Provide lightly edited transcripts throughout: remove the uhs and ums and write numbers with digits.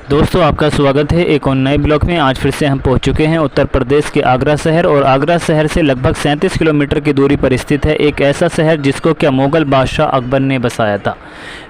दोस्तों आपका स्वागत है एक और नए ब्लॉग में। आज फिर से हम पहुंच चुके हैं उत्तर प्रदेश के आगरा शहर, और आगरा शहर से लगभग 37 किलोमीटर की दूरी पर स्थित है एक ऐसा शहर जिसको क्या मुग़ल बादशाह अकबर ने बसाया था।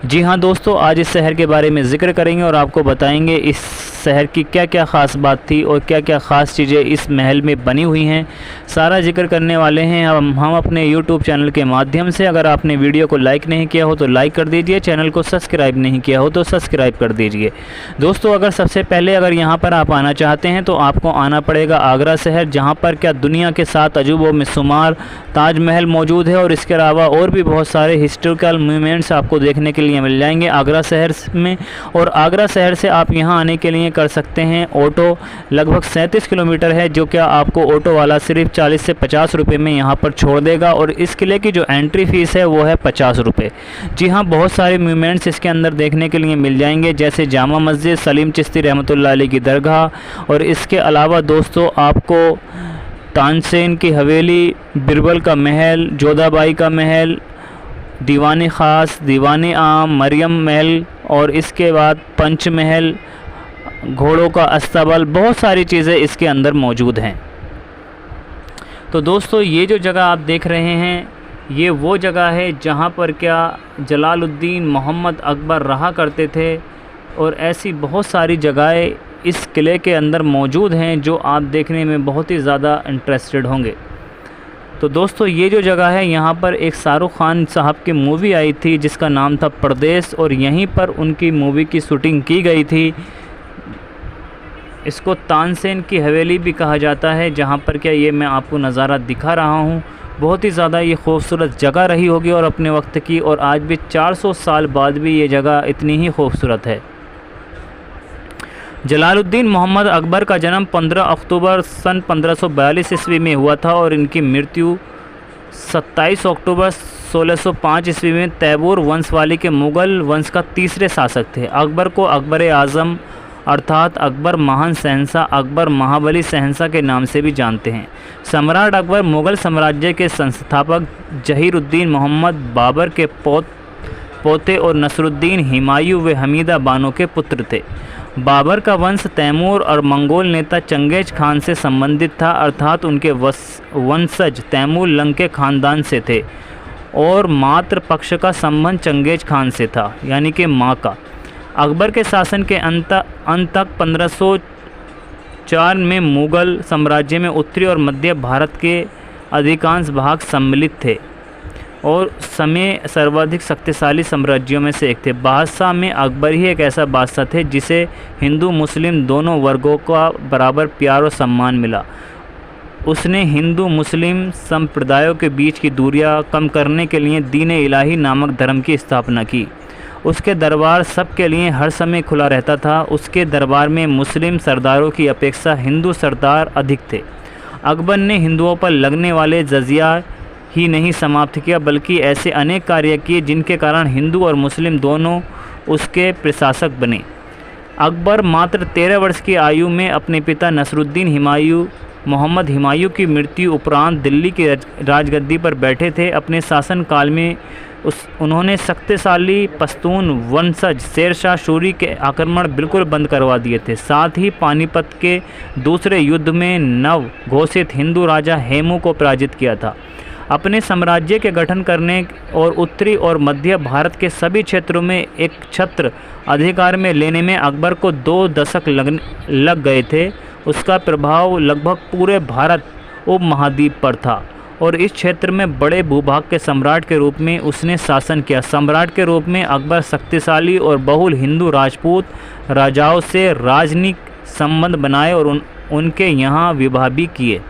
जी हाँ दोस्तों, आज इस शहर के बारे में ज़िक्र करेंगे और आपको बताएंगे इस शहर की क्या क्या ख़ास बात थी और क्या क्या ख़ास चीज़ें इस महल में बनी हुई हैं। सारा जिक्र करने वाले हैं हम अपने यूट्यूब चैनल के माध्यम से। अगर आपने वीडियो को लाइक नहीं किया हो तो लाइक कर दीजिए, चैनल को सब्सक्राइब नहीं किया हो तो सब्सक्राइब कर दीजिए। दोस्तों अगर सबसे पहले यहाँ पर आप आना चाहते हैं तो आपको आना पड़ेगा आगरा शहर, जहाँ पर क्या दुनिया के 7 अजूबों में शुमार ताजमहल मौजूद है और इसके अलावा और भी बहुत सारे हिस्टोरिकल मोन्यूमेंट्स आपको देखने के लिए मिल जाएंगे आगरा शहर में। और आगरा शहर से आप यहाँ आने के लिए कर सकते हैं ऑटो। लगभग 37 किलोमीटर है, जो क्या आपको ऑटो वाला सिर्फ 40 से 50 रुपये में यहाँ पर छोड़ देगा। और इस किले की जो एंट्री फ़ीस है वो है 50 रुपये। जी हाँ, बहुत सारे मोन्यूमेंट्स इसके अंदर देखने के लिए मिल जाएंगे, जैसे जामा मस्जिद, सलीम चिश्ती रहमतुल्लाह अलैह की दरगाह। और इसके अलावा दोस्तों आपको तानसेन की हवेली, बिरबल का महल, जोधाबाई का महल, दीवान ख़ास, दीवान आम, मरियम महल, और इसके बाद पंच महल, घोड़ों का अस्तबल, बहुत सारी चीज़ें इसके अंदर मौजूद हैं। तो दोस्तों ये जो जगह आप देख रहे हैं ये वो जगह है जहाँ पर क्या जलालुद्दीन मोहम्मद अकबर रहा करते थे। और ऐसी बहुत सारी जगहें इस किले के अंदर मौजूद हैं जो आप देखने में बहुत ही ज़्यादा इंटरेस्टेड होंगे। तो दोस्तों ये जो जगह है यहाँ पर एक शाहरुख खान साहब की मूवी आई थी जिसका नाम था परदेस, और यहीं पर उनकी मूवी की शूटिंग की गई थी। इसको तानसेन की हवेली भी कहा जाता है, जहाँ पर क्या ये मैं आपको नज़ारा दिखा रहा हूँ। बहुत ही ज़्यादा ये खूबसूरत जगह रही होगी और अपने वक्त की, और आज भी 400 साल बाद भी ये जगह इतनी ही खूबसूरत है। जलालुद्दीन मोहम्मद अकबर का जन्म 15 अक्टूबर सन 1542 ईस्वी में हुआ था और इनकी मृत्यु 27 अक्टूबर 1605 ईस्वी में तैमूर वंश वाले के मुग़ल वंश का तीसरे शासक थे। अकबर को अकबर आज़म अर्थात अकबर महान शहंशाह, अकबर महाबली शहंशाह के नाम से भी जानते हैं। सम्राट अकबर मुग़ल साम्राज्य के संस्थापक जहीरुद्दीन मोहम्मद बाबर के पोते और नसरुद्दीन, हुमायूं व हमीदा बानो के पुत्र थे। बाबर का वंश तैमूर और मंगोल नेता चंगेज़ खान से संबंधित था, अर्थात उनके वंशज तैमूर लंग के ख़ानदान से थे और मातृ पक्ष का संबंध चंगेज़ खान से था, यानी कि माँ का। अकबर के शासन के अंत तक 1504 में मुग़ल साम्राज्य में उत्तरी और मध्य भारत के अधिकांश भाग सम्मिलित थे और समय सर्वाधिक शक्तिशाली साम्राज्यों में से एक थे। बादशाह में अकबर ही एक ऐसा बादशाह थे जिसे हिंदू मुस्लिम दोनों वर्गों का बराबर प्यार और सम्मान मिला। उसने हिंदू मुस्लिम संप्रदायों के बीच की दूरियां कम करने के लिए दीन इलाही नामक धर्म की स्थापना की। उसके दरबार सबके लिए हर समय खुला रहता था। उसके दरबार में मुस्लिम सरदारों की अपेक्षा हिंदू सरदार अधिक थे। अकबर ने हिंदुओं पर लगने वाले जजिया ही नहीं समाप्त किया, बल्कि ऐसे अनेक कार्य किए जिनके कारण हिंदू और मुस्लिम दोनों उसके प्रशासक बने। अकबर मात्र 13 वर्ष की आयु में अपने पिता नसरुद्दीन मोहम्मद हुमायूं की मृत्यु उपरांत दिल्ली की राजगद्दी पर बैठे थे। अपने शासनकाल में उन्होंने शक्तिशाली पश्तून वंशज शेरशाह सूरी के आक्रमण बिल्कुल बंद करवा दिए थे। साथ ही पानीपत के दूसरे युद्ध में नव घोषित हिंदू राजा हेमू को पराजित किया था। अपने साम्राज्य के गठन करने और उत्तरी और मध्य भारत के सभी क्षेत्रों में एक छत्र अधिकार में लेने में अकबर को 2 दशक लग गए थे। उसका प्रभाव लगभग पूरे भारत उपमहाद्वीप पर था और इस क्षेत्र में बड़े भूभाग के सम्राट के रूप में उसने शासन किया। सम्राट के रूप में अकबर शक्तिशाली और बहुल हिंदू राजपूत राजाओं से राजनीतिक संबंध बनाए और उनके यहाँ विवाह भी किए।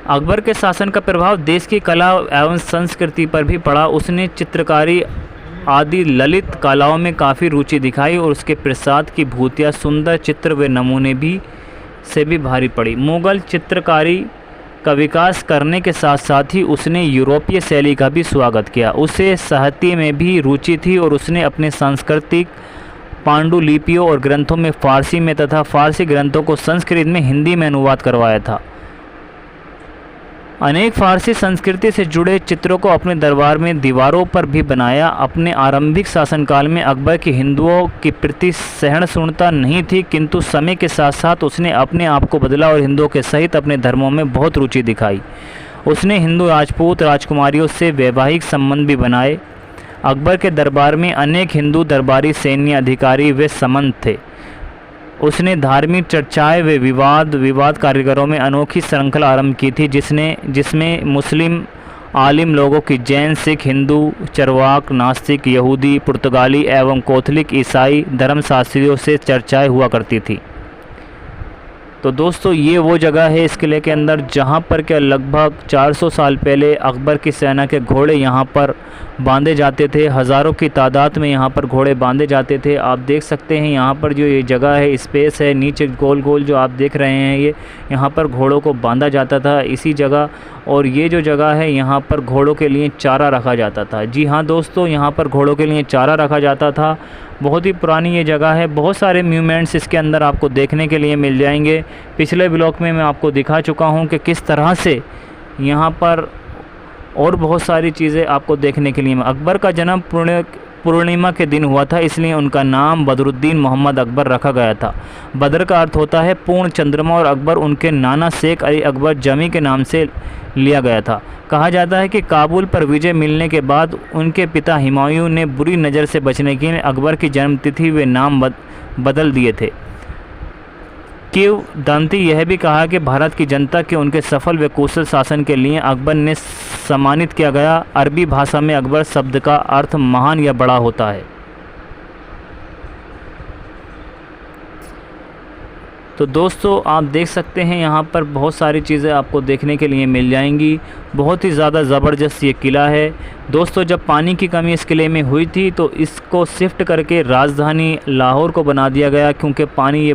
अकबर के शासन का प्रभाव देश की कला एवं संस्कृति पर भी पड़ा। उसने चित्रकारी आदि ललित कलाओं में काफ़ी रुचि दिखाई और उसके प्रसाद की भूतियाँ, सुंदर चित्र व नमूने से भी भारी पड़ी। मुग़ल चित्रकारी का विकास करने के साथ साथ ही उसने यूरोपीय शैली का भी स्वागत किया। उसे साहित्य में भी रुचि थी और उसने अपने सांस्कृतिक पांडुलिपियों और ग्रंथों में फ़ारसी में तथा फ़ारसी ग्रंथों को संस्कृत में हिंदी में अनुवाद करवाया था। अनेक फारसी संस्कृति से जुड़े चित्रों को अपने दरबार में दीवारों पर भी बनाया। अपने आरंभिक शासनकाल में अकबर की हिंदुओं के प्रति सहिष्णुता नहीं थी, किंतु समय के साथ साथ उसने अपने आप को बदला और हिंदुओं के सहित अपने धर्मों में बहुत रुचि दिखाई। उसने हिंदू राजपूत राजकुमारियों से वैवाहिक संबंध भी बनाए। अकबर के दरबार में अनेक हिंदू दरबारी, सैन्य अधिकारी व सामंत थे। उसने धार्मिक चर्चाएं व विवाद कारीगरों में अनोखी श्रृंखला आरंभ की थी, जिसमें मुस्लिम आलिम लोगों की जैन, सिख, हिंदू, चरवाक, नास्तिक, यहूदी, पुर्तगाली एवं कैथोलिक ईसाई धर्मशास्त्रियों से चर्चाएं हुआ करती थी। तो दोस्तों ये वो जगह है इस किले के अंदर जहाँ पर क्या लगभग 400 साल पहले अकबर की सेना के घोड़े यहाँ पर बांधे जाते थे। हज़ारों की तादाद में यहाँ पर घोड़े बांधे जाते थे। आप देख सकते हैं यहाँ पर जो ये जगह है, स्पेस है, नीचे गोल गोल जो आप देख रहे हैं, ये यहाँ पर घोड़ों को बांधा जाता था इसी जगह। और ये जो जगह है यहाँ पर घोड़ों के लिए चारा रखा जाता था। जी हाँ दोस्तों, यहाँ पर घोड़ों के लिए चारा रखा जाता था। बहुत ही पुरानी ये जगह है। बहुत सारे म्यूमेंट्स इसके अंदर आपको देखने के लिए मिल जाएंगे। पिछले ब्लॉग में मैं आपको दिखा चुका हूँ कि किस तरह से यहाँ पर और बहुत सारी चीज़ें आपको देखने के लिए। अकबर का जन्म पूर्णिमा के दिन हुआ था, इसलिए उनका नाम बदरुद्दीन मोहम्मद अकबर रखा गया था। बदर का अर्थ होता है पूर्ण चंद्रमा और अकबर उनके नाना शेख अली अकबर जमी के नाम से लिया गया था। कहा जाता है कि काबुल पर विजय मिलने के बाद उनके पिता हुमायूं ने बुरी नज़र से बचने के लिए अकबर की जन्मतिथि व नाम बदल दिए थे। किंवदंती यह भी कहा कि भारत की जनता के उनके सफल व कुशल शासन के लिए अकबर ने सम्मानित किया गया। अरबी भाषा में अकबर शब्द का अर्थ महान या बड़ा होता है। तो दोस्तों आप देख सकते हैं यहाँ पर बहुत सारी चीज़ें आपको देखने के लिए मिल जाएंगी। बहुत ही ज़्यादा ज़बरदस्त ये किला है। दोस्तों जब पानी की कमी इस किले में हुई थी तो इसको शिफ्ट करके राजधानी लाहौर को बना दिया गया, क्योंकि पानी ये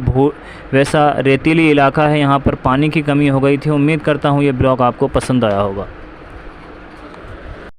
वैसा रेतीली इलाका है, यहाँ पर पानी की कमी हो गई थी। उम्मीद करता हूँ ये ब्लॉग आपको पसंद आया होगा।